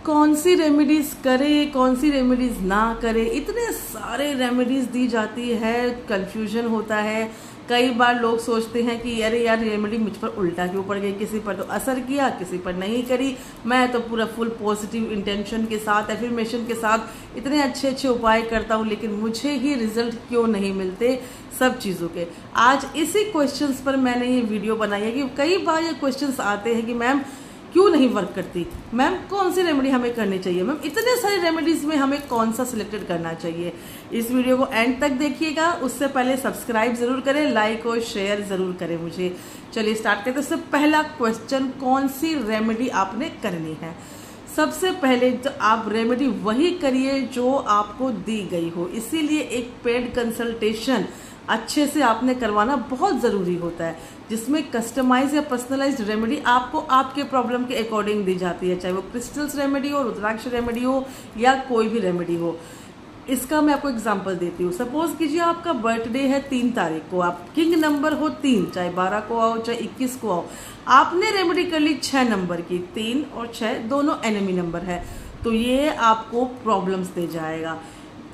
कौन सी रेमेडीज करे, कौन सी रेमेडीज ना करे, इतने सारे रेमेडीज दी जाती है, कंफ्यूजन होता है। कई बार लोग सोचते हैं कि अरे यार रेमेडी मुझ पर उल्टा क्यों पड़ गई, किसी पर तो असर किया, किसी पर नहीं करी। मैं तो पूरा फुल पॉजिटिव इंटेंशन के साथ, एफर्मेशन के साथ इतने अच्छे अच्छे उपाय करता हूँ, लेकिन मुझे ही रिजल्ट क्यों नहीं मिलते सब चीज़ों के। आज इसी क्वेश्चंस पर मैंने ये वीडियो बनाई है कि कई बार ये क्वेश्चंस आते हैं कि मैम क्यों नहीं वर्क करती, मैम कौन सी रेमेडी हमें करनी चाहिए, मैम इतने सारे रेमेडीज में हमें कौन सा सिलेक्टेड करना चाहिए। इस वीडियो को एंड तक देखिएगा। उससे पहले सब्सक्राइब जरूर करें, लाइक और शेयर जरूर करें मुझे। चलिए स्टार्ट करते हैं। उससे पहला क्वेश्चन, कौन सी रेमेडी आपने करनी है। सबसे पहले तो आप रेमेडी वही करिए जो आपको दी गई हो, इसीलिए एक पेड कंसल्टेशन अच्छे से आपने करवाना बहुत ज़रूरी होता है, जिसमें कस्टमाइज या पर्सनलाइज्ड रेमेडी आपको आपके प्रॉब्लम के अकॉर्डिंग दी जाती है, चाहे वो क्रिस्टल्स रेमेडी हो, रुद्राक्ष रेमेडी हो या कोई भी रेमेडी हो। इसका मैं आपको एग्जांपल देती हूँ। सपोज कीजिए आपका बर्थडे है 3 तारीख को, आप किंग नंबर हो 3, चाहे 12 को आओ चाहे 21 को आओ, आपने रेमेडी कर ली 6 नंबर की। 3 और 6 दोनों एनिमी नंबर है, तो ये आपको प्रॉब्लम्स दे जाएगा।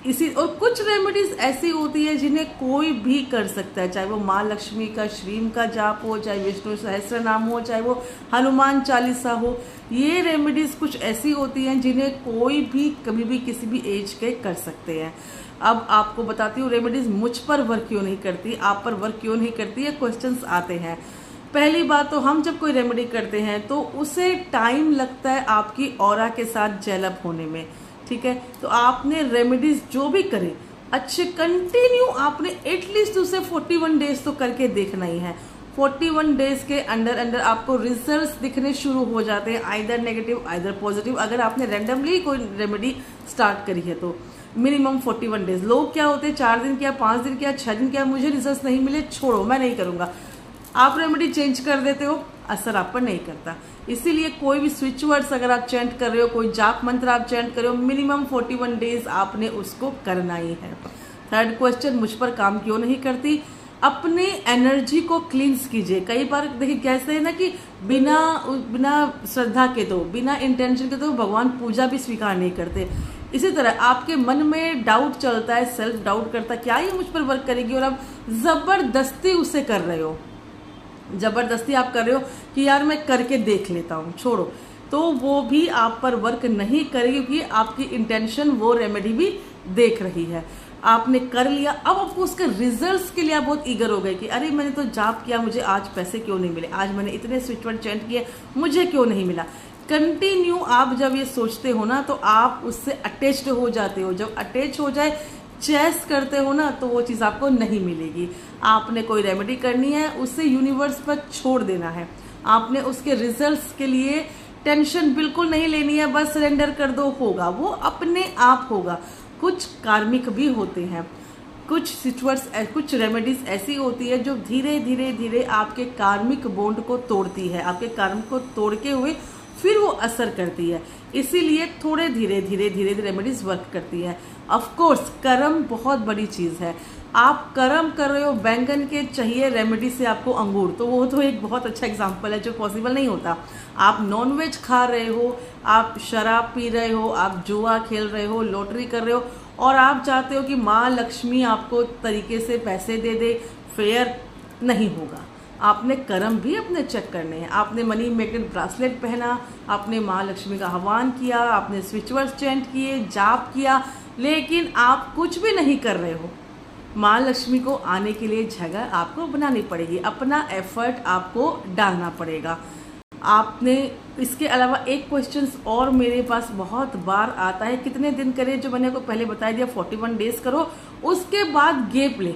इसी और कुछ रेमेडीज ऐसी होती है जिन्हें कोई भी कर सकता है, चाहे वो माँ लक्ष्मी का श्रीम का जाप हो, चाहे विष्णु सहस्त्र नाम हो, चाहे वो हनुमान चालीसा हो। ये रेमेडीज कुछ ऐसी होती हैं जिन्हें कोई भी कभी भी किसी भी एज के कर सकते हैं। अब आपको बताती हूँ रेमेडीज मुझ पर वर्क क्यों नहीं करती, आप पर वर्क क्यों नहीं करती है, क्वेश्चंस आते हैं। पहली बात तो हम जब कोई रेमेडी करते हैं तो उसे टाइम लगता है आपकी ऑरा के साथ जेलअप होने में, ठीक है। तो आपने रेमेडीज जो भी करे अच्छे कंटिन्यू आपने एटलीस्ट उसे 41 डेज तो करके देखना ही है। 41 डेज के अंदर आपको रिजल्ट्स दिखने शुरू हो जाते हैं, आइदर नेगेटिव आइदर पॉजिटिव। अगर आपने रैंडमली कोई रेमेडी स्टार्ट करी है तो मिनिमम 41 डेज। लोग क्या होते हैं 4 दिन किया, 5 दिन किया, 6 दिन किया, मुझे रिजल्ट नहीं मिले, छोड़ो मैं नहीं करूंगा। आप रेमेडी चेंज कर देते हो, असर आप पर नहीं करता। इसीलिए कोई भी स्विच वर्ड्स अगर आप चैंट कर रहे हो, कोई जाप मंत्र आप चैंट कर रहे हो, मिनिमम 41 डेज आपने उसको करना ही है। थर्ड क्वेश्चन, मुझ पर काम क्यों नहीं करती। अपने एनर्जी को क्लींस कीजिए। कई बार देखिए कैसे है ना कि बिना श्रद्धा के तो, बिना इंटेंशन के तो भगवान पूजा भी स्वीकार नहीं करते। इसी तरह आपके मन में डाउट चलता है, सेल्फ डाउट करता क्या ये मुझ पर वर्क करेगी, और आप जबरदस्ती उसे कर रहे हो, जबरदस्ती आप कर रहे हो कि यार मैं करके देख लेता हूँ, छोड़ो, तो वो भी आप पर वर्क नहीं करेगी, क्योंकि आपकी इंटेंशन वो रेमेडी भी देख रही है। आपने कर लिया, अब आपको उसके रिजल्ट्स के लिए आप बहुत ईगर हो गए कि अरे मैंने तो जाप किया, मुझे आज पैसे क्यों नहीं मिले, आज मैंने इतने स्विच वर्ड चैंट किए, मुझे क्यों नहीं मिला। कंटिन्यू आप जब ये सोचते हो ना तो आप उससे अटैच्ड हो जाते हो। जब अटैच हो जाए, चेस करते हो ना, तो वो चीज़ आपको नहीं मिलेगी। आपने कोई रेमेडी करनी है, उसे यूनिवर्स पर छोड़ देना है। आपने उसके रिजल्ट्स के लिए टेंशन बिल्कुल नहीं लेनी है, बस सरेंडर कर दो, होगा वो अपने आप होगा। कुछ कार्मिक भी होते हैं, कुछ सिचुएट्स, कुछ रेमेडीज ऐसी होती है जो धीरे धीरे धीरे आपके कार्मिक बॉन्ड को तोड़ती है, आपके कर्म को तोड़ के हुए फिर वो असर करती है। इसीलिए थोड़े धीरे धीरे रेमेडीज वर्क करती है। ऑफ कोर्स कर्म बहुत बड़ी चीज़ है। आप कर्म कर रहे हो, बैंगन के चाहिए रेमेडी से आपको अंगूर, तो वो तो एक बहुत अच्छा एग्जांपल है जो पॉसिबल नहीं होता। आप नॉनवेज खा रहे हो, आप शराब पी रहे हो, आप जुआ खेल रहे हो, लॉटरी कर रहे हो, और आप चाहते हो कि माँ लक्ष्मी आपको तरीके से पैसे दे दे, फेयर नहीं होगा। आपने कर्म भी अपने चेक करने हैं। आपने मनी मैग्नेट ब्रासलेट पहना, आपने माँ लक्ष्मी का आह्वान किया, आपने स्विच वर्ड्स चैंट किए, जाप किया, लेकिन आप कुछ भी नहीं कर रहे हो। माँ लक्ष्मी को आने के लिए जगह आपको बनानी पड़ेगी, अपना एफर्ट आपको डालना पड़ेगा। आपने इसके अलावा एक क्वेश्चन और मेरे पास बहुत बार आता है, कितने दिन करें, जो मैंने आपको पहले बता दिया 41 डेज करो, उसके बाद गैप ले।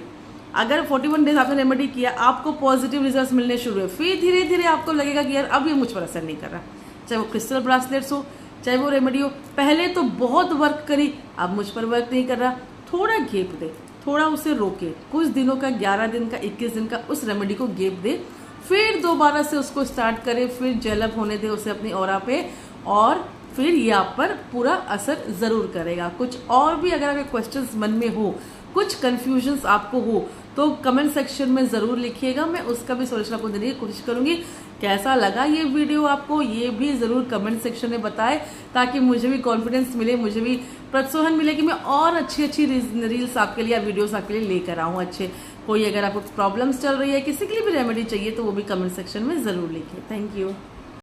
अगर 41 डेज आपने रेमेडी किया, आपको पॉजिटिव रिजल्ट्स मिलने शुरू हुए, फिर धीरे धीरे आपको लगेगा कि यार अब ये मुझ पर असर नहीं कर रहा, चाहे वो क्रिस्टल ब्रासलेट्स हो, चाहे वो रेमेडी हो। पहले तो बहुत वर्क करी, अब मुझ पर वर्क नहीं कर रहा, थोड़ा गैप दे, थोड़ा उसे रोके, कुछ दिनों का, 11 दिन का, 21 दिन का उस रेमेडी को गैप दे, फिर दोबारा से उसको स्टार्ट करे, फिर जेलअप होने दे उसे अपनी ऑरा पे, और फिर ये आप पर पूरा असर जरूर करेगा। कुछ और भी अगर आपके क्वेश्चंस मन में हो, कुछ कंफ्यूजन्स आपको हो, तो कमेंट सेक्शन में ज़रूर लिखिएगा, मैं उसका भी सॉल्यूशन आपको देने की कोशिश करूंगी। कैसा लगा ये वीडियो आपको, ये भी ज़रूर कमेंट सेक्शन में बताएं, ताकि मुझे भी कॉन्फिडेंस मिले, मुझे भी प्रोत्साहन मिले कि मैं और अच्छी अच्छी रील्स आपके लिए या वीडियोस आपके लिए लेकर आऊँ अच्छे। कोई अगर आपको प्रॉब्लम्स चल रही है, किसी के लिए भी रेमेडी चाहिए, तो वो भी कमेंट सेक्शन में ज़रूर लिखिए। Thank you.